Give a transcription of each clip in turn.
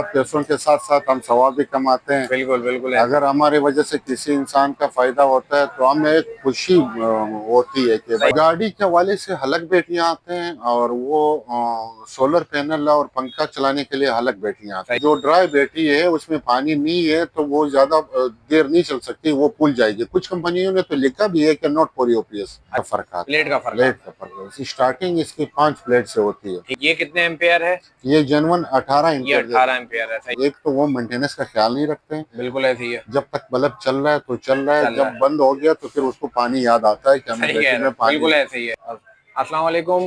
पैसों के साथ साथ हम सवाब भी कमाते हैं। बिल्कुल बिल्कुल अगर हमारे वजह से किसी इंसान का फायदा होता है तो हमें एक खुशी होती है कि भाई गाड़ी के हवाले से अलग बैटरियां आते हैं और वो सोलर पैनल और पंखा चलाने के लिए अलग बैटरियां आती सही। हैं। जो ड्राई बैटरी है उसमें पानी नहीं है तो वो ज्यादा देर नहीं चल सकती, वो फूल जाएगी। कुछ कंपनियों ने तो लिखा भी है कि नॉट फॉर यूपीएस का फर्क आता है, प्लेट का फर्क प्लेट का फर्क। स्टार्टिंग इसकी 5 प्लेट से होती है। है। ये कितने एम्पेयर है? ये जेनवन 18 ये एम्पियर देता 18 एम्पेयर है। है। सही। एक तो वो मेंटेनेंस का ख्याल नहीं रखते हैं। बिल्कुल ऐसे ही है। जब तक बल्ब चल रहा है तो चल रहा है, चल रहा जब है। बंद हो गया तो फिर उसको पानी याद आता है कि हमें सही कह बैटरी रहे में हो, पानी। बिल्कुल ऐसे ही है। अस्सलाम वालेकुम।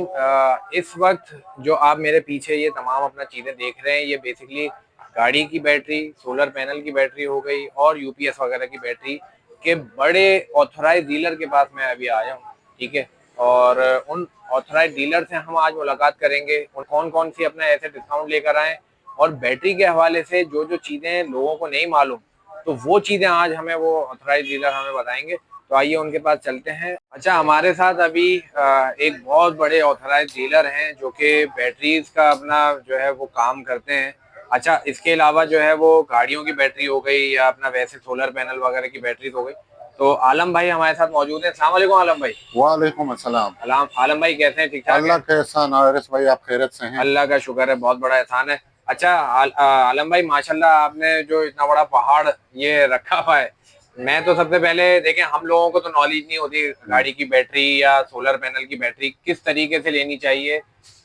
इस वक्त जो आप मेरे पीछे ये तमाम अपना चीजें देख रहे हैं, ये बेसिकली गाड़ी की बैटरी, सोलर पैनल की बैटरी हो गई और यूपीएस वगैरह की बैटरी के बड़े ऑथराइज डीलर के पास मैं अभी आया हूँ। ठीक है। और उन ऑथराइज डीलर से हम आज मुलाकात करेंगे, कौन कौन सी अपना ऐसे डिस्काउंट लेकर आए और बैटरी के हवाले से जो जो चीजें लोगों को नहीं मालूम, तो वो चीजें आज हमें वो ऑथराइज डीलर हमें बताएंगे। तो आइए उनके पास चलते हैं। अच्छा, हमारे साथ अभी एक बहुत बड़े ऑथराइज डीलर हैं जो कि बैटरीज का अपना जो है वो काम करते हैं। अच्छा, इसके अलावा जो है वो गाड़ियों की बैटरी हो गई या अपना वैसे सोलर पैनल वगैरह की बैटरी हो गई। तो आलम भाई हमारे साथ मौजूद है। अस्सलाम वालेकुम आलम भाई। वालेकुम अस्सलाम। आलम भाई कैसे हैं? ठीक ठाक अल्लाह हैं? का एहसान। आरिस भाई आप खैरियत से हैं? अल्लाह का शुक्र है, बहुत बड़ा एहसान है। अच्छा आलम भाई, माशाल्लाह आपने जो इतना बड़ा पहाड़ ये रखा हुआ है। मैं तो सबसे पहले देखें, हम लोगों को तो नॉलेज नहीं होती गाड़ी की बैटरी या सोलर पैनल की बैटरी किस तरीके से लेनी चाहिए,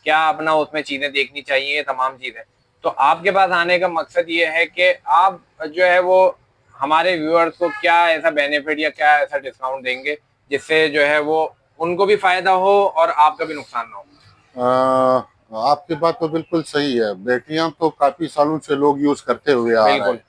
क्या अपना उसमें चीजें देखनी चाहिए, तमाम चीजें। तो आपके पास आने का मकसद ये है कि आप जो है वो हमारे व्यूअर्स को क्या ऐसा बेनिफिट या क्या ऐसा डिस्काउंट देंगे जिससे जो है वो उनको भी फायदा हो और आपका भी नुकसान ना हो। आपकी बात तो बिल्कुल सही है। बैटरियां तो काफी सालों से लोग यूज करते हुए आ रहे बिल्कुल। हैं,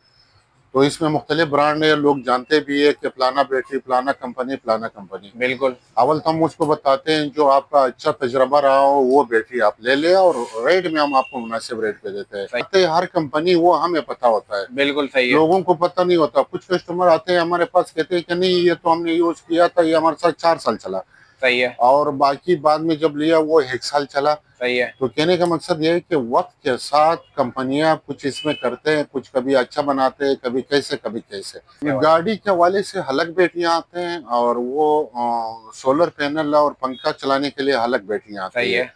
तो इसमें मुख्तलिफ ब्रांड है, लोग जानते भी है कि फलाना बैटरी फलाना कंपनी फलाना कंपनी। बिल्कुल। अव्वल तो हम उसको बताते हैं जो आपका अच्छा तजर्बा रहा हो वो बैटरी आप ले ले, और रेट में हम आपको मुनासिब रेट पे देते हैं। सही। तो हर कंपनी वो हमें पता होता है, बिल्कुल सही है। लोगों को पता नहीं होता। कुछ कस्टमर आते हैं हमारे पास, कहते हैं कि नहीं ये तो हमने यूज किया था, ये हमारे साथ 4 साल चला, सही है। और बाकी बाद में जब लिया वो 1 साल चला। सही है। तो कहने का मकसद ये है कि वक्त के साथ कंपनियां कुछ इसमें करते हैं, कुछ कभी अच्छा बनाते हैं, कभी कैसे कभी कैसे। गाड़ी के हवाले से अलग बैटरियां आते हैं और वो सोलर पैनल और पंखा चलाने के लिए अलग बैटरियां आती सही है। है।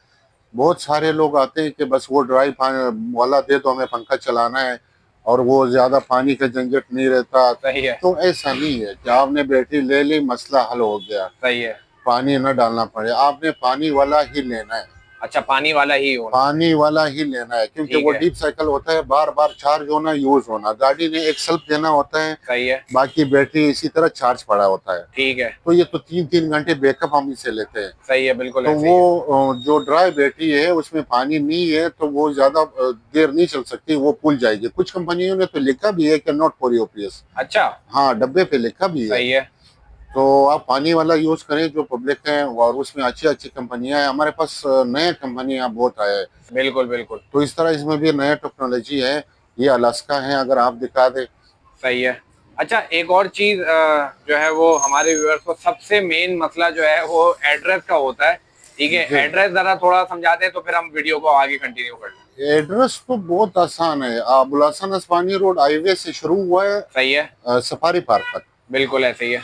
बहुत सारे लोग आते हैं कि बस वो ड्राई वाला दे दो, हमें पंखा चलाना है और वो ज्यादा पानी का झंझट नहीं रहता। सही है। तो ऐसा नहीं है कि आपने बैटरी ले ली मसला हल हो गया, सही है। पानी न डालना पड़े। आपने पानी वाला ही लेना है, अच्छा, पानी वाला ही होना। पानी वाला ही लेना है, क्योंकि ठीक वो है। डीप साइकिल होता है, बार बार चार्ज होना, यूज होना। गाड़ी ने एक सेल्फ देना होता है, सही है। बाकी बैटरी इसी तरह चार्ज पड़ा होता है। ठीक है। तो ये तो 3-3 घंटे बैकअप हम इसे लेते हैं। सही है। बिल्कुल तो ऐसे ही वो है। जो ड्राई बैटरी है उसमें पानी नहीं है तो वो ज्यादा देर नहीं चल सकती, वो फूल जाएगी। कुछ कंपनियों ने तो लिखा भी है कि नॉट फॉर यूपीएस। अच्छा। हाँ, डब्बे पे लिखा भी है। सही है। तो आप पानी वाला यूज करें जो पब्लिक है, और उसमें अच्छी अच्छी कंपनियां हैं। हमारे पास नए कंपनियां बहुत आए हैं, बिल्कुल बिल्कुल। तो इस तरह इसमें भी नया टेक्नोलॉजी है। ये अलास्का है, अगर आप दिखा दे। सही है। अच्छा, एक और चीज जो है वो हमारे व्यूअर्स को सबसे मेन मसला जो है वो एड्रेस का होता है। ठीक है, जी, एड्रेस जरा थोड़ा समझाते हैं तो फिर हम वीडियो को आगे कंटिन्यू कर लें। एड्रेस तो बहुत आसान है। बुलासन अस्मानी रोड हाईवे से शुरू हुआ है सही है। सफारी पार्क तक। बिल्कुल ऐसे ही है।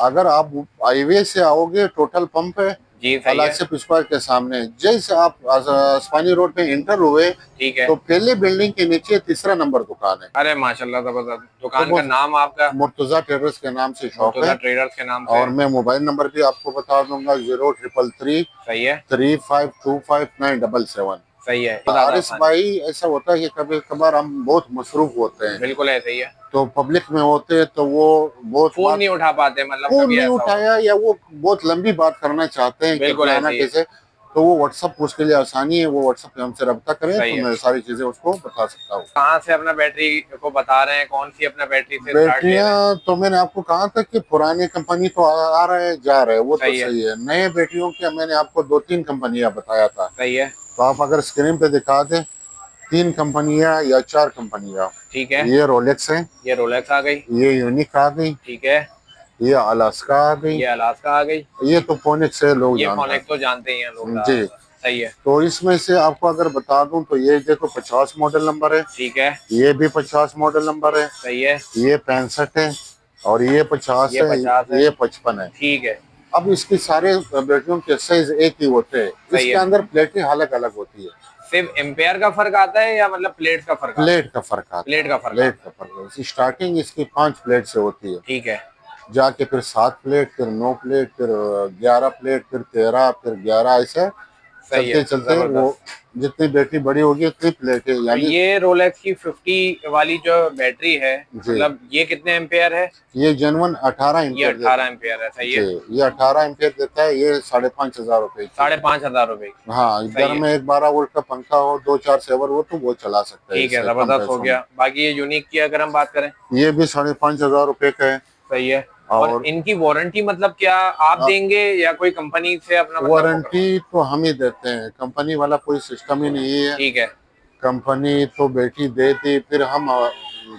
अगर आप हाईवे से आओगे, टोटल पंप है जी सही है। अलासिफ स्क्वायर के सामने। जैसे आप अस्मानी रोड पे इंटर हुए ठीक है। तो पहले बिल्डिंग के नीचे तीसरा नंबर दुकान है। अरे माशाल्लाह, जबरदस्त। दुकान तो का नाम आपका? मुर्तजा ट्रेडर्स के नाम से शॉप मुर्तजा है। ट्रेडर्स के नाम से और है। मैं मोबाइल नंबर भी आपको बता दूंगा, 0333 सही है। 3525 977। सही है। ज्यादा आरिस आसान है। भाई, ऐसा होता है कि कभी कभार हम बहुत मसरूफ होते हैं, बिल्कुल ऐसे ही है। तो पब्लिक में होते हैं तो वो बहुत फोन बात, नहीं उठा पाते, मतलब फोन कभी नहीं ऐसा हो। उठाया या वो बहुत लंबी बात करना चाहते हैं कि बिल्कुल फलाना ऐसे ही है। कैसे, तो वो व्हाट्सअप उसके लिए आसानी है। वो व्हाट्सअप पे हमसे रब्ता करें सही तो है। मैं सारी चीजें उसको बता सकता हूँ। कहाँ से अपना बैटरी को बता रहे हैं, कौन सी अपना बैटरी से स्टार्ट ले रहे हैं? बैटरियां तो मैंने आपको कहा था कि पुराने कंपनी तो आ रहे हैं जा रहे हैं, वो तो सही है। सही है। नए बैटरियों के मैंने आपको 2-3 कंपनियां बताया था, सही है। तो आप अगर स्क्रीन पे दिखा दें 3 कंपनियां या 4 कंपनियां। ठीक है। ये रोलेक्स है, ये रोलेक्स आ गई। ये यूनिक आ गई, ठीक है। ये अलास्का आ गई, ये अलास्का आ गई। ये तो फोनिक्स है, लोग ये जानते फोनेक्स तो जानते ही हैं लोग हैं जी। ज़्यादातर। सही है। तो इसमें से आपको अगर बता दूं तो ये देखो 50 मॉडल नंबर है, ठीक है। ये भी 50 मॉडल नंबर है, सही है। ये 65 है, और ये 50 ये है, 50 है। ये 55 है। ठीक है। अब इसके सारे बैटरियों के साइज एक ही होते हैं, सही इसके है। अंदर प्लेटें अलग अलग होती है। सिर्फ एम्पेयर का फर्क आता है या मतलब प्लेट का फर्क आता है? प्लेट का फर्क आता है, प्लेट का फर्क प्लेट आता का फर्क है। स्टार्टिंग इसकी 5 प्लेट से होती है, है। ठीक है। जाके फिर 7 प्लेट, फिर 9 प्लेट, फिर 11 प्लेट, फिर 13, फिर 11, ऐसे सही है। चलते चलते वो जबरदस्त। जितनी बैटरी बड़ी होगी उतनी प्लेटें, तो यानी ये रोलेक्स की 50 वाली जो बैटरी है, जी मतलब ये कितने एम्पेयर है? ये जेनवन 18 ये एम्पेयर देता 18 एम्पेयर है। सही जी, है। ये 18 एम्पेयर देता है। ये 5,500 रुपए की। 5,500 रुपए की। हाँ, सही घर है। में एक 12 वोल्ट का पंखा हो, 2-4 सेवर हो तो वो चला सकता है ठीक है, इससे कम जबरदस्त हो पैसों में। गया। बाकी ये यूनिक की अगर हम बात करें? ये भी 5,500 रुपए का है। सही है। और और इनकी वारंटी मतलब क्या आप देंगे या कोई कंपनी से अपना मतलब वो करवा? वारंटी तो हम ही देते हैं, कंपनी वाला कोई सिस्टम ही नहीं है। ठीक है। कंपनी तो बैटरी दे दी, फिर हम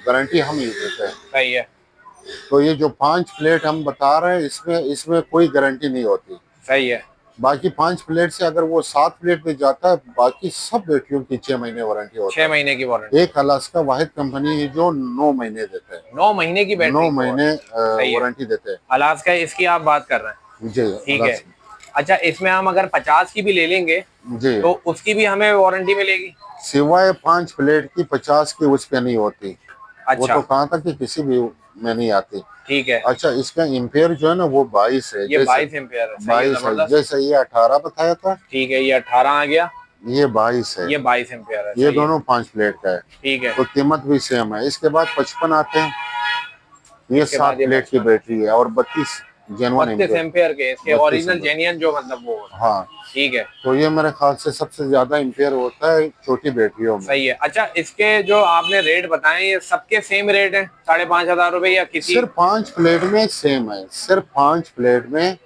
गारंटी हम ही देते हैं। सही है। तो ये जो 5 प्लेट हम बता रहे हैं, इसमें इसमें कोई गारंटी नहीं होती। सही है। बाकी 5 प्लेट से अगर वो 7 प्लेट में जाता है, बाकी सब बैटरियों की 6 महीने वारंटी होता 6 महीने की वारंटी। है। एक अलास्का वाहिद कंपनी है जो 9 महीने देते हैं, 9 महीने की बैटरी 9 की महीने वारंटी। सही है। वारंटी देते हैं। अलास्का इसकी आप बात कर रहे हैं? जी ठीक है। अलास्का अच्छा, इसमें हम अगर 50 की भी ले लेंगे जी, तो उसकी भी हमें वारंटी मिलेगी? सिवाय 5 प्लेट की 50 की उस पे नहीं होती। वो अच्छा। तो कहा था कि किसी भी में नहीं आती। ठीक है। अच्छा, इसका एम्पेयर जो है ना वो 22 है, ये जैसे 22 एम्पेयर है। सही है, 22 है, जबरदस्त। जैसे ये 18 बताया था, ठीक है, ये 18 आ गया। ये 22 है। ये 22 एम्पेयर है। ये सही है। दोनों 5 प्लेट का है। ठीक है। तो कीमत भी सेम है। इसके बाद 55 आते हैं, ये इसके 7 बाद ये प्लेट की 55 बैटरी है और 32 जेनवन 32 एम्पेयर। एम्पेयर के इसके 32 ओरिजिनल एम्पेयर, जेन्युइन जो मतलब वो होता है। हाँ। ठीक है। तो ये मेरे ख्याल से सबसे ज्यादा एम्पेयर होता है छोटी बैटरियों में। सही है। अच्छा, इसके जो आपने रेट बताए ये सबके सेम रेट है 5,500 रुपए या किसी? सिर्फ 5 प्लेट में सेम है, सिर्फ 5 प्लेट में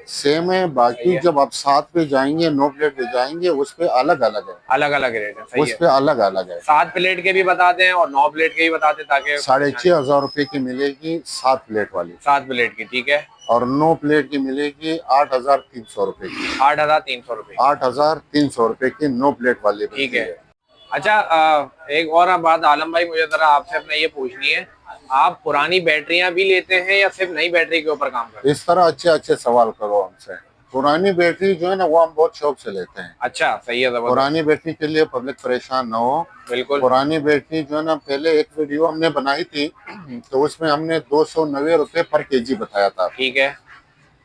सेम है। सही बाकी है। जब आप 7 पे जाएंगे, 9 प्लेट पे जाएंगे, उस पे अलग अलग है, अलग अलग रेट है। सही उस है। पे अलग अलग है। 7 प्लेट के भी बता दें और 9 प्लेट के भी बता दें ताकि 6,500 रुपए की मिलेगी 7 प्लेट वाली, 7 प्लेट की। ठीक है। और 9 प्लेट की मिलेगी 8,300 रुपए की। 8,300 रुपए। 8,300 रुपए की 9 प्लेट वाली ठीक बैटरी है। है। अच्छा, एक और बात आलम भाई, मुझे जरा आपसे अपना ये पूछनी है, आप पुरानी बैटरियां भी लेते हैं या सिर्फ नई बैटरी के ऊपर काम करते हैं? इस तरह अच्छे अच्छे सवाल करो हमसे। पुरानी बैटरी जो है ना वो हम बहुत शौक से लेते हैं। अच्छा, सही है, जबरदस्त। पुरानी बैटरी के लिए पब्लिक परेशान ना हो। बिल्कुल। पुरानी बैटरी जो है ना, पहले एक वीडियो हमने बनाई थी तो उसमें हमने 290 रुपए पर केजी बताया था। ठीक है।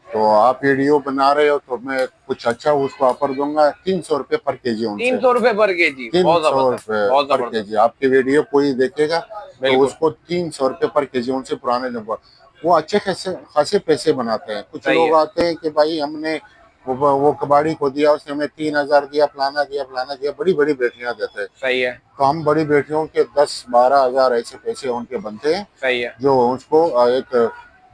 तो आप वीडियो बना रहे हो तो मैं कुछ अच्छा उसको ऑफर दूंगा, 300 रुपए पर केजी उनसे। 300 रुपए पर केजी? बहुत 300 जबरदस्त, रुपए बहुत पर जबरदस्त। केजी, आपकी वीडियो कोई देखेगा तो बिल्कुल। उसको 300 रुपए पर केजी उनसे पुराने नंबर। वो अच्छे खासे खासे पैसे बनाते हैं। कुछ सही लोग है। आते हैं कि भाई हमने वो कबाड़ी को दिया, उसने हमें 3,000 दिया, फलाना दिया, फलाना दिया, बड़ी बड़ी बेटियां देते हैं। सही है। तो हम बड़ी बेटियों के 10-12 हजार ऐसे पैसे उनके बनते हैं, सही है। जो उसको एक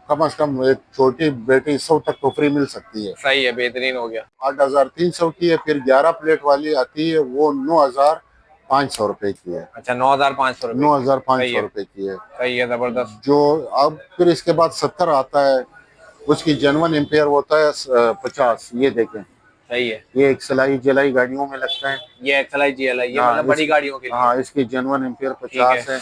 कम से कम एक छोटी बेटी 100 तक तो फ्री मिल सकती है। सही है, बेहतरीन हो गया। 8,300 की है। फिर 11 प्लेट वाली आती है, वो 9,500 रुपए की है। अच्छा, 9,500 रुपए। सही 9,500 है। रुपए की है। सही है, जबरदस्त। जो अब फिर इसके बाद 70 आता है, उसकी जेनवन एम्पेयर होता है 50। ये देखें, सही है। ये एक सिलाई जलाई गाड़ियों में लगता है। ये XLI GLI ये हाँ मतलब बड़ी गाड़ियों के लिए? हाँ, इसकी जेनवन एम्पेयर ठीक है। 50 है।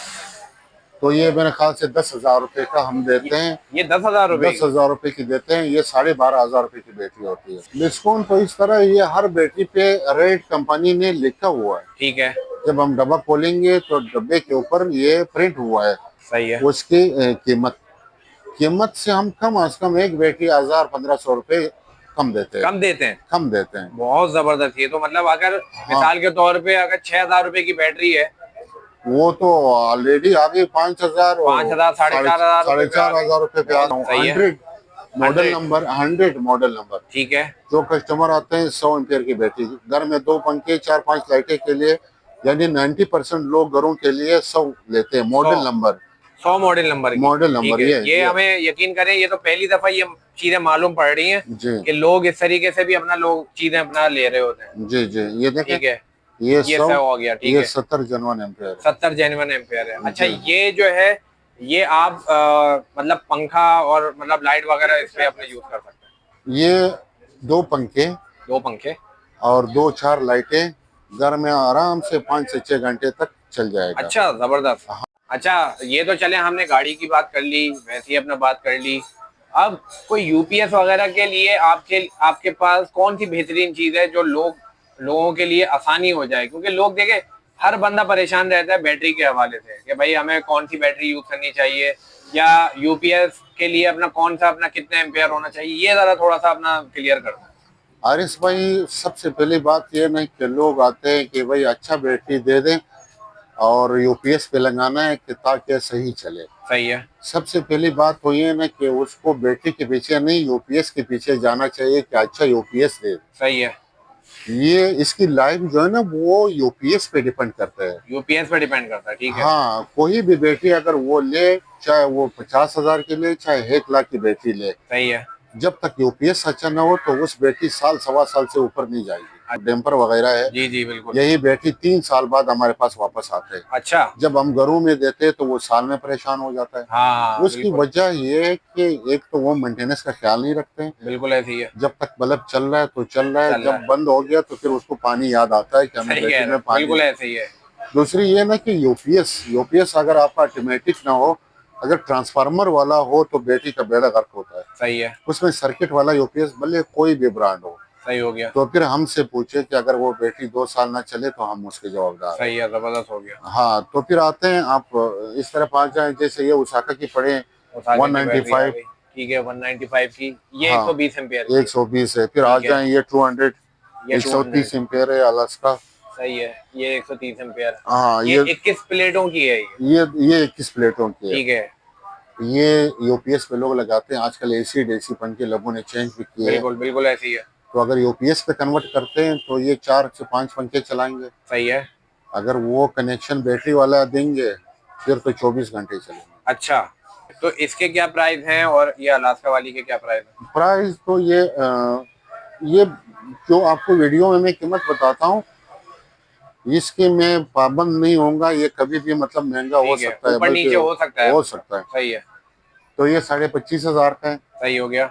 तो ये मेरे ख्याल से 10,000 रुपए का हम देते हैं। ये 10,000 रुपए की? 10,000 रुपए की देते हैं। ये 12,500 रुपए की बैटरी होती है। डिस्काउंट तो इस तरह, ये हर बैटरी पे रेट कंपनी ने लिखा हुआ है। ठीक है। जब हम डब्बा खोलेंगे तो डब्बे के ऊपर ये प्रिंट हुआ है सही है। उसकी कीमत। कीमत से हम कम से कम एक बैटरी 1,000-1,500 रुपए कम देते हैं। कम देते हैं? कम देते हैं। बहुत जबरदस्त। ये तो मतलब अगर हाँ। मिसाल के तौर पे अगर 6,000 रुपए की बैटरी है, वो तो ऑलरेडी आगे 5,000 और 5,000 4,500 4,500 रुपए पे आ रहा हूँ। सही है। 100 मॉडल 100 नंबर, 100 मॉडल नंबर। ठीक है। जो कस्टमर आते हैं 100 एम्पियर की बैटरी, घर में 2 पंखे 4-5 लाइटें के लिए, यानी 90% लोग घरों के लिए 100 लेते हैं। मॉडल 100 नंबर, 100 मॉडल नंबर की। मॉडल नंबर ठीक है। ये हमें यकीन करें, ये तो पहली दफा ये चीजें मालूम पड़ रही हैं जी कि लोग इस तरीके से भी अपना लोग चीजें अपना ले रहे होते हैं। जी जी। ये देखें, ठीक है। ये ये 100 हो गया। ठीक ये है। 70 जेनवन एम्पियर। 70 जेन्युइन एम्पेयर है। अच्छा, जी। ये जो है ये आप मतलब पंखा और मतलब लाइट वगैरह इस पे अपने यूज कर सकते हैं? ये 2 पंखे, 2 पंखे और 2-4 लाइटें, घर में आराम से 5 से 6 घंटे तक चल जाएगा। अच्छा, जबरदस्त। अच्छा, ये तो चले हमने गाड़ी की बात कर ली, वैसे ही अपना बात कर ली। अब कोई यूपीएस वगैरह के लिए आपके आपके पास कौन सी बेहतरीन चीज है जो लोगों के लिए आसानी हो जाए, क्योंकि लोग देखे हर बंदा परेशान रहता है बैटरी के हवाले से कि भाई हमें कौन सी बैटरी यूज करनी चाहिए, या यूपीएस के लिए अपना कौन सा अपना कितना एम्पेयर होना चाहिए, ये जरा थोड़ा सा अपना क्लियर कर दो। आरिस भाई, सबसे पहली बात ये नहीं कि लोग आते हैं कि भाई अच्छा बैटरी दे दें और यूपीएस पे लगाना है कि ताकि सही चले। सही है। सबसे पहली बात तो ये ना कि उसको बैटरी के पीछे नहीं, यूपीएस के पीछे जाना चाहिए कि अच्छा यूपीएस दे। सही है। ये इसकी लाइफ जो है ना वो यूपीएस पे डिपेंड करता है। यूपीएस पे डिपेंड करता है, ठीक है। हाँ, कोई भी बैटरी अगर वो ले, चाहे वो 50,000 की ले, चाहे 1 लाख की बैटरी ले, सही है। जब तक यूपीएस अच्छा ना हो तो उस बैटरी साल सवा साल से ऊपर नहीं जाएगी। डैम्पर वगैरह है, जी जी बिल्कुल। यही बैटरी 3 साल बाद हमारे पास वापस आते हैं। अच्छा। जब हम घरों में देते हैं तो वो साल में परेशान हो जाता है। हाँ उसकी बिल्कुल। वजह ये है कि एक तो वो मेंटेनेंस का ख्याल नहीं रखते हैं। बिल्कुल ऐसी है। जब तक बल्ब चल रहा है तो चल रहा है, चल रहा जब है। बंद हो गया तो फिर उसको पानी याद आता है कि हमें सही कह बैटरी रहे में हो, पानी। बिल्कुल ऐसे ही है। दूसरी ये ना कि यूपीएस अगर आपका ऑटोमेटिक ना हो, अगर ट्रांसफार्मर वाला हो तो बैटरी का बेड़ा गर्क होता है। सही है। उसमें सर्किट वाला यूपीएस भले कोई भी ब्रांड हो, सही हो गया। तो फिर हमसे पूछे कि अगर वो बैटरी 2 साल ना चले तो हम उसके जवाबदार हैं। सही है, जबरदस्त हो गया। हाँ, तो फिर आते हैं आप इस तरफ आ जाए, जैसे ये उसाका की पड़े ओसाका की बैटरी आ 195। गई, ठीक है, 195 की, ये हाँ, 120 एम्पियर की है। 120 है। फिर आ ठीक है। जाए ये 200, ये 200। 130 एम्पियर है अलास्का। सही है, ये 130 एम्पियर। हाँ, ये 21 प्लेटों की है ये। ये 21 प्लेटों की है। ठीक है। ये यूपीएस पे लोग लगाते हैं आजकल, एसी डेसी पंखे लोगों ने चेंज भी किए हैं। बिल्कुल बिल्कुल ऐसी है। तो अगर यूपीएस पे कन्वर्ट करते हैं तो ये 4 से 5 पंखे चलाएंगे। सही है। अगर वो कनेक्शन बैटरी वाला देंगे फिर तो 24 घंटे चलेंगे। अच्छा, तो इसके क्या प्राइस हैं और ये अलास्का वाली के क्या प्राइस हैं? प्राइस तो ये जो आपको वीडियो में मैं कीमत बताता हूँ, इसके मैं पाबंद नहीं होऊंगा, ये कभी भी मतलब महंगा हो ठीक है, सकता है, ऊपर बल्कि नीचे हो सकता है। हो सकता है। सही है। तो ये 25,500 का है सही हो गया।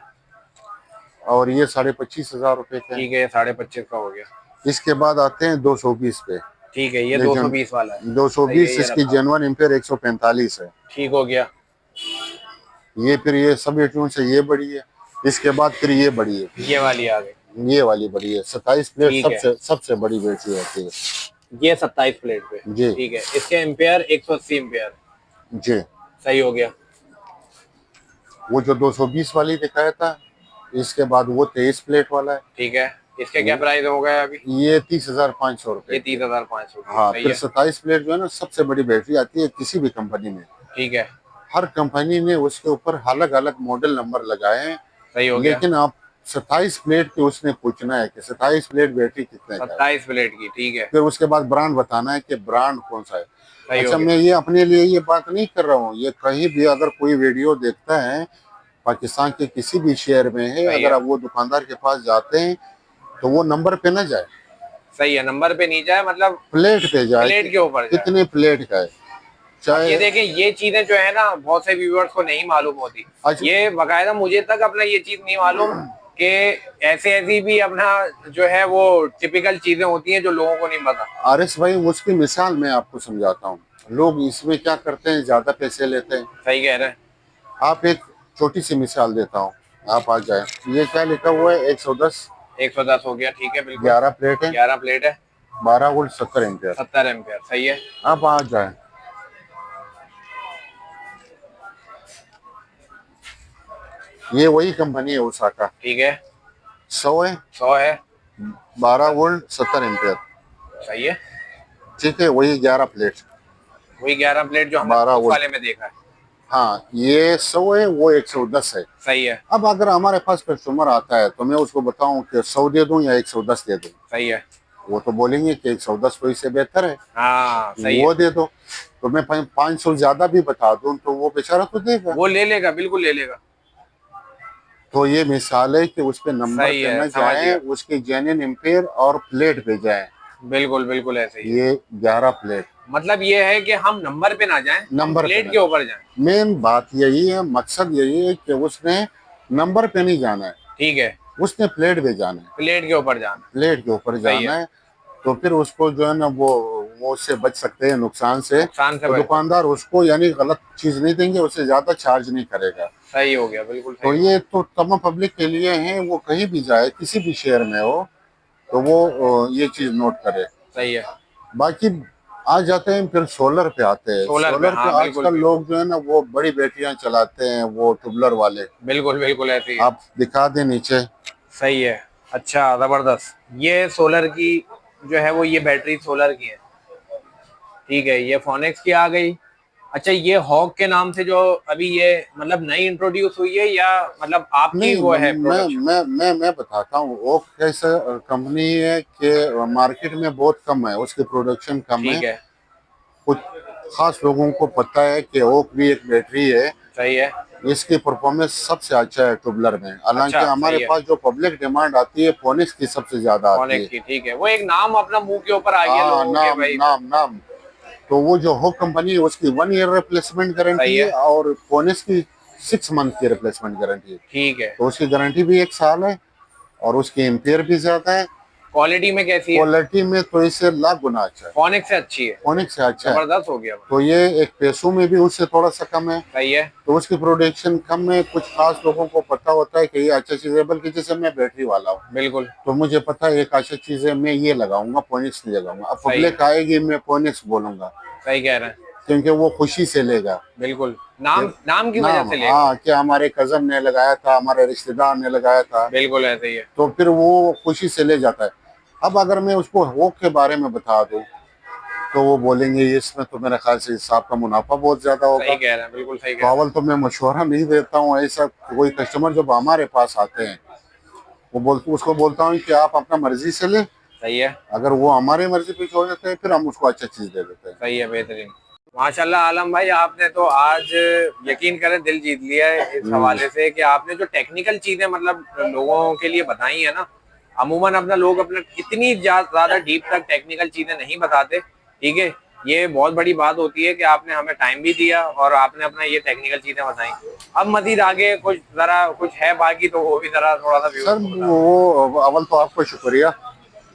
और ये 25,500 रुपए का है। ठीक है, ये 25.5 का हो गया। इसके बाद आते हैं 220 पे। ठीक है, ये ये 220 वाला है। सही है, 220 ये इसकी रखा। जेनवन एम्पेयर 145 है। ठीक हो गया। ये फिर ये सब एटीओं से ये बड़ी है। इसके बाद फिर ये बड़ी है, ये वाली आ गई। ये वाली बड़ी है। 27 प्लेट ठीक है। सबसे बड़ी बैटरी होती है। ये 27 प्लेट पे। जी ठीक है, इसके एम्पेयर 180 एम्पेयर। जी। सही हो गया। वो जो 220 वाली दिखाया था, इसके बाद वो 23 प्लेट वाला है। ठीक है, इसके क्या प्राइस हो गया अभी? ये 30,500 ये रुपए। 30,500। हाँ, सही फिर है। 27 प्लेट जो है ना सबसे बड़ी बैटरी आती है किसी भी कंपनी में। ठीक है। हर कंपनी ने उसके ऊपर अलग अलग मॉडल नंबर लगाए हैं, सही हो गया। लेकिन आप 27 प्लेट की उसने पूछना है कि 27 प्लेट बैटरी कितने का है। 27 प्लेट की, ठीक है। फिर उसके बाद ब्रांड बताना है कि ब्रांड कौन सा है। सही हो अच्छा, गया। मैं ये अपने लिए ये बात नहीं कर रहा हूँ, ये कहीं भी अगर कोई वीडियो देखता है पाकिस्तान के किसी भी शहर में है, सही अगर है। आप वो दुकानदार के पास जाते हैं तो वो नंबर पे ना जाए, सही है, नंबर पे नहीं जाए, मतलब प्लेट पे जाए। प्लेट के ऊपर जाए। कितने प्लेट का है, अब चाहे ये देखें, ये चीजें जो है ना बहुत से व्यूअर्स को नहीं मालूम होती। अच्छा। ये बकायदा मुझे तक अपना ये चीज नहीं मालूम कि ऐसी भी अपना जो है वो टिपिकल चीजें होती हैं जो लोगों को नहीं पता। आरिस भाई, उसकी मिसाल मैं आपको समझाता हूँ। लोग इसमें क्या करते हैं, ज्यादा पैसे लेते हैं। सही कह रहे हैं। आप एक छोटी सी मिसाल देता हूँ, आप आ जाए। ये क्या लिखा हुआ है, 110। 110 हो गया, ठीक है, बिल्कुल। 11 प्लेट है, 11 प्लेट है, 12 वोल्ट 70 एम्पियर। 70 एम्पियर। सही है। आप आ जाए, ये वही कंपनी है ओसाका। ठीक है। 100 है, 100 है। 12 वोल्ट 70 एम्पियर। सही है, ठीक है, वही 11 प्लेट। वही 11 प्लेट जो हमने 12 उस वोल्ट। वाले में देखा है। हाँ, ये 100 है, वो 110 है। सही है। अब अगर हमारे पास कस्टमर आता है तो मैं उसको बताऊं कि 100 दे दूं या 110 दे दूं, सही है। वो तो बोलेंगे कि 110 तो इससे बेहतर है, हाँ सही वो है। दे दो। तो मैं 500 ज्यादा भी बता दूं तो वो बेचारा तो देगा। वो ले लेगा, बिल्कुल ले लेगा। तो ये मिसाल है कि उस पे नंबर सही पे है, न समझ जाए, गया। उसके जेन्युइन एम्पेयर और प्लेट पे जाए। बिल्कुल बिल्कुल ऐसे ही है। ये 11 प्लेट। मतलब ये है कि हम नंबर पे ना जाएं, हम नंबर पे प्लेट ना के ऊपर जाएं। मेन बात यही है, मकसद यही है कि उसने नंबर पे नहीं जाना है। ठीक है। उसने प्लेट पे जाना है, प्लेट के ऊपर जाना। प्लेट के ऊपर सही जाना है। है। तो फिर उसको जो है ना वो उससे बच सकते हैं नुकसान से। नुकसान से तो बच सकते। दुकानदार उसको यानी गलत चीज नहीं देंगे, उससे ज्यादा चार्ज नहीं करेगा। सही हो गया, बिल्कुल तो सही हो ये गया। तो तमाम पब्लिक के लिए है, वो कहीं भी जाए किसी भी शहर में हो तो वो ये चीज नोट करे। सही है। बाकी आ जाते हैं फिर सोलर पे आते हैं। सोलर पे, सोलर पे हाँ बिल्कुल आजकल बिल्कुल। लोग जो है ना वो बड़ी बैटरियां चलाते हैं, वो ट्यूबलर वाले। बिल्कुल बिल्कुल ऐसे ही है। आप दिखा दें नीचे। सही है। अच्छा, जबरदस्त। ये सोलर की जो है वो ये बैटरी सोलर की है। ठीक है, ये फोनेक्स की आ गई। अच्छा, ये हॉक के नाम से जो अभी ये मतलब नई इंट्रोड्यूस हुई है, या मतलब आपकी नहीं, वो है मैं प्रोडक्शन? मैं बताता हूँ। वो कैसे कंपनी है कि मार्केट में बहुत कम है, उसकी प्रोडक्शन कम है। ठीक है। कुछ खास लोगों को पता है कि ओक भी एक बैटरी है, सही है। इसकी परफॉर्मेंस सबसे अच्छा है ट्यूबलर में। हालांकि अच्छा, हमारे सही है। पास जो पब्लिक डिमांड आती है फोनिक्स की सबसे ज्यादा आती फोनेक्स है। की, ठीक है। वो एक नाम अपना मुंह के ऊपर आ गया हाँ, लोगों के नाम भाई। नाम नाम। तो वो जो हो कंपनी है उसकी 1 ईयर रिप्लेसमेंट गारंटी सही है, है। और फोनिक्स की 6 मंथ की रिप्लेसमेंट गारंटी है। ठीक है। तो उसकी गारंटी भी 1 साल है, और उसकी एम्पियर भी ज्यादा है। क्वालिटी में कैसी है? क्वालिटी में तो इससे लाख गुना अच्छा है, फोनेक्स से अच्छी है। फोनिक्स से अच्छा है। जबरदस्त हो गया भाई। तो ये एक पैसों में भी उससे थोड़ा सा कम है। सही है। तो उसकी प्रोडक्शन कम है। कुछ खास लोगों को पता होता है कि ये अच्छा चीज है, बल्कि जैसे मैं बैटरी वाला हूँ बिल्कुल। तो मुझे पता है एक अच्छा चीज है, मैं ये लगाऊंगा, फोनिक्स नहीं लगाऊंगा। अब सही है। पब्लिक आएगी मैं फोनिक्स बोलूंगा, सही कह रहे हैं। क्योंकि वो खुशी से लेगा। बिल्कुल। ये नाम नाम की वजह नाम, से लेगा हाँ, वो। कि हमारे कजन ने लगाया था, हमारे रिश्तेदार ने लगाया था, बिल्कुल ऐसे ही है। तो फिर वो खुशी से ले जाता है। अब अगर मैं उसको होक के बारे में बता दूं तो वो बोलेंगे इसमें तो मेरे ख्याल से साहब का मुनाफा बहुत ज्यादा सही होगा। कह रहे हैं, बिल्कुल सही तो कह रहे अव्वल हैं। तो मैं मशवरा नहीं देता हूँ ऐसा। कोई कस्टमर जब हमारे पास आते हैं वो उसको बोलता हूँ कि आप अपना मर्जी से ले। सही है। अगर वो हमारी मर्जी पे छोड़ देते हैं फिर हम उसको अच्छा चीज दे देते हैं। सही है, बेहतरीन। माशाल्लाह आलम भाई, आपने तो आज यकीन करें दिल जीत लिया है इस हम्म। हवाले से कि आपने जो टेक्निकल चीजें मतलब लोगों के लिए बताई है ना। अमूमन अपना लोग अपना इतनी ज्यादा डीप तक टेक्निकल चीजें नहीं बताते। ठीक है। ये बहुत बड़ी बात होती है कि आपने हमें टाइम भी दिया और आपने अपना ये टेक्निकल चीजें बताई। अब मजीद आगे कुछ जरा कुछ है बाकी, तो वो भी जरा थोड़ा सा व्यूअर्स सर को बता दें। वो अव्वल तो आपको शुक्रिया।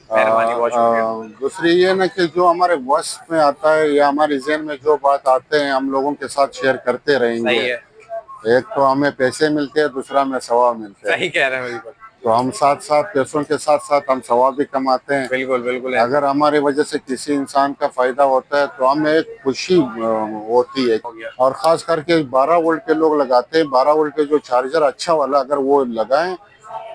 मेहरबानी, बहुत शुक्रिया। दूसरी ये ना कि जो हमारे वश में आता है या हमारे जहन में जो बात आते हैं हम लोगों के साथ शेयर करते रहेंगे। सही है। एक तो हमें पैसे मिलते हैं, दूसरा हमें सवाब मिलते हैं। सही कह रहे हैं, बिल्कुल। तो हम साथ साथ पैसों के साथ साथ हम सवाब भी कमाते हैं। बिल्कुल बिल्कुल ऐसे अगर ही हमारी वजह से किसी इंसान का फायदा होता है तो हमें एक खुशी होती है। हो गया। और खास करके 12 वोल्ट के लोग लगाते हैं। 12 वोल्ट के जो चार्जर अच्छा वाला अगर वो लगाएं,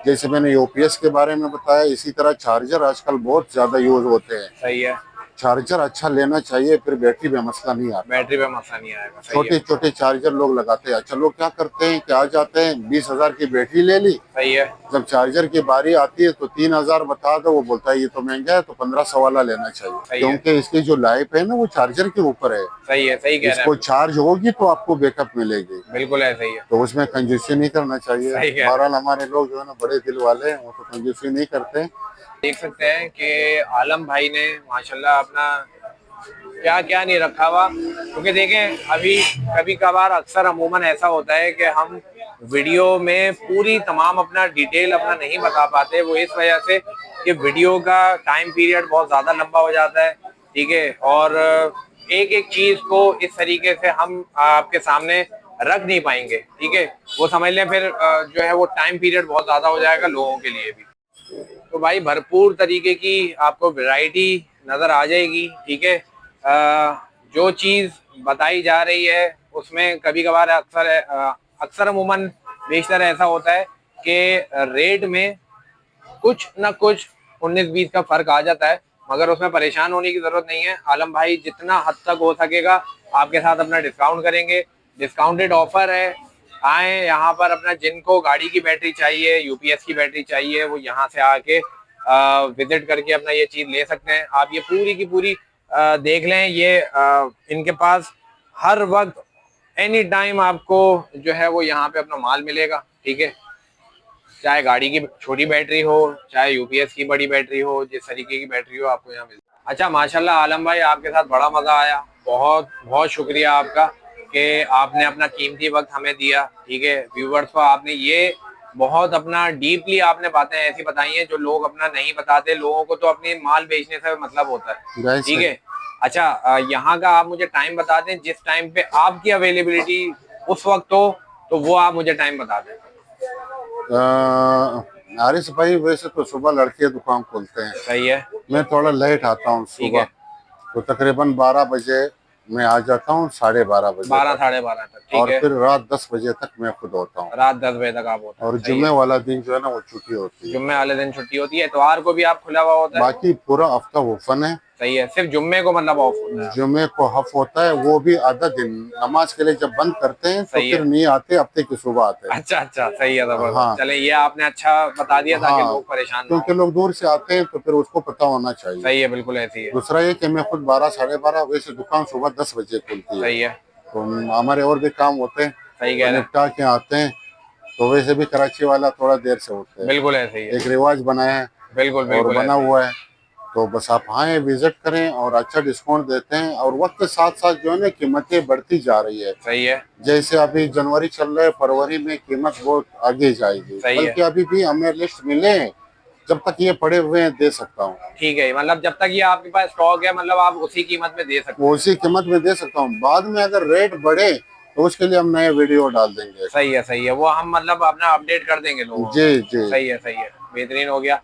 जैसे मैंने यूपीएस के बारे में बताया, इसी तरह चार्जर आजकल बहुत ज्यादा यूज होते हैं। सही है। चार्जर अच्छा लेना चाहिए, फिर बैटरी में मसला नहीं आता। बैटरी पे मसला नहीं आएगा। सही है। छोटे छोटे चार्जर लोग लगाते हैं। अच्छा, लोग क्या करते हैं कि आ जाते हैं 20,000 की बैटरी ले ली, सही है। जब चार्जर की बारी आती है तो 3,000 बता दो, वो बोलता है ये तो महंगा है, तो 1500 वाला लेना चाहिए। सही है। क्योंकि इसकी जो लाइफ है ना वो चार्जर के ऊपर है। सही है। सही कह रहे हैं, इसको बिल्कुल। चार्ज होगी तो आपको बैकअप मिलेगी। बिल्कुल ऐसे ही है। तो उसमें कंजूसी नहीं करना चाहिए। सही कह रहे हैं। बहरहाल हमारे लोग जो है ना बड़े दिल वाले हैं, वो तो कंजूसी नहीं करते। देख सकते हैं कि आलम भाई ने माशाल्लाह अपना क्या क्या नहीं रखा हुआ, क्योंकि देखें अभी कभी कभार अक्सर अमूमन ऐसा होता है कि हम वीडियो में पूरी तमाम अपना डिटेल अपना नहीं बता पाते। वो इस वजह से कि वीडियो का टाइम पीरियड बहुत ज़्यादा लंबा हो जाता है। ठीक है। और एक एक चीज़ को इस तरीके से हम आपके सामने रख नहीं पाएंगे। ठीक है। वो समझ लें फिर जो है वो टाइम पीरियड बहुत ज़्यादा हो जाएगा लोगों के लिए भी। तो भाई भरपूर तरीके की आपको वैरायटी नज़र आ जाएगी। ठीक है। जो चीज़ बताई जा रही है उसमें कभी कभार अक्सर अमूमन बेशतर ऐसा होता है कि रेट में कुछ ना कुछ 19-20 का फर्क आ जाता है, मगर उसमें परेशान होने की जरूरत नहीं है। आलम भाई जितना हद तक हो सकेगा आपके साथ अपना डिस्काउंट करेंगे। डिस्काउंटेड ऑफर है। आए यहाँ पर, अपना जिनको गाड़ी की बैटरी चाहिए, यूपीएस की बैटरी चाहिए, वो यहाँ से आके विजिट करके अपना ये चीज ले सकते हैं। आप ये पूरी की पूरी देख लें। ये इनके पास हर वक्त एनी टाइम आपको जो है वो यहाँ पे अपना माल मिलेगा। ठीक है। चाहे गाड़ी की छोटी बैटरी हो, चाहे यूपीएस की बड़ी बैटरी हो, जिस तरीके की बैटरी हो आपको यहाँ मिल। अच्छा, माशाल्लाह आलम भाई, आपके साथ बड़ा मजा आया। बहुत बहुत शुक्रिया आपका कि आपने अपना कीमती वक्त हमें दिया। ठीक है। व्यूवर्स को आपने ये बहुत अपना डीपली आपने बातें ऐसी बताई हैं जो लोग अपना नहीं बताते। लोगों को तो अपनी माल बेचने से मतलब होता है। गैस ठीक है। है। अच्छा, यहाँ का आप मुझे टाइम बता दें, जिस टाइम पे आपकी अवेलेबिलिटी उस वक्त हो, तो वो आप मुझे टाइम बता दें। आरिस भाई वैसे तो सुबह लड़के दुकान खोलते हैं, सही है। मैं थोड़ा लेट आता हूँ ठीक सुबह, है। तो तकरीबन 12 बजे मैं आ जाता हूँ, 12:30 बजे 12 तक। साढ़े 12 तक, ठीक और है। फिर रात 10 बजे तक मैं खुद होता हूँ। रात 10 बजे तक आप होते हैं, और सही जुम्मे है। वाला दिन जो है ना वो छुट्टी होती है। जुम्मे वाले दिन छुट्टी होती है, इतवार को भी आप खुला हुआ होता है। बाकी पूरा हफ्ता ओपन है। सही है, सिर्फ जुम्मे को मतलब ऑफ होता है। जुम्मे को हफ होता है, वो भी आधा दिन। नमाज के लिए जब बंद करते हैं तो सही फिर है। नहीं आते, हफ्ते की सुबह आते हैं। अच्छा अच्छा, सही है, जबरदस्त। हाँ चले, ये आपने अच्छा बता दिया ताकि हाँ, लोग परेशान ना हो। क्योंकि लोग दूर से आते हैं तो फिर उसको पता होना चाहिए। सही है, बिल्कुल ऐसी है। दूसरा ये कि मैं खुद 12 साढ़े 12, वैसे दुकान सुबह 10 बजे खुलती है। सही है। तो हमारे और भी काम होते हैं, सही तो कह रहे हैं। निपटा के आते हैं। तो वैसे भी कराची वाला थोड़ा देर से उठते हैं, बिल्कुल ऐसे ही है। एक रिवाज बनाया है बिल्कुल और बिल्कुल बना ऐसे ही हुआ है। है। तो बस आप आए, विजिट करें, और अच्छा डिस्काउंट देते हैं। और वक्त के साथ साथ जो है ना कीमतें बढ़ती जा रही है। सही है। जैसे अभी जनवरी चल रहा है, फरवरी में कीमत बहुत आगे जाएगी, सही है। बल्कि अभी भी हमें लिस्ट मिले हैं, जब तक ये पड़े हुए हैं दे सकता हूँ। ठीक है, मतलब जब तक ये आपके पास स्टॉक है, मतलब आप उसी कीमत में दे सकते वो हैं। उसी कीमत में दे सकता हूँ। बाद में अगर रेट बढ़े तो उसके लिए हम नए वीडियो डाल देंगे। सही है। सही है, वो हम मतलब अपना अपडेट कर देंगे लोगों जी को। जी। सही है, सही है, बेहतरीन हो गया।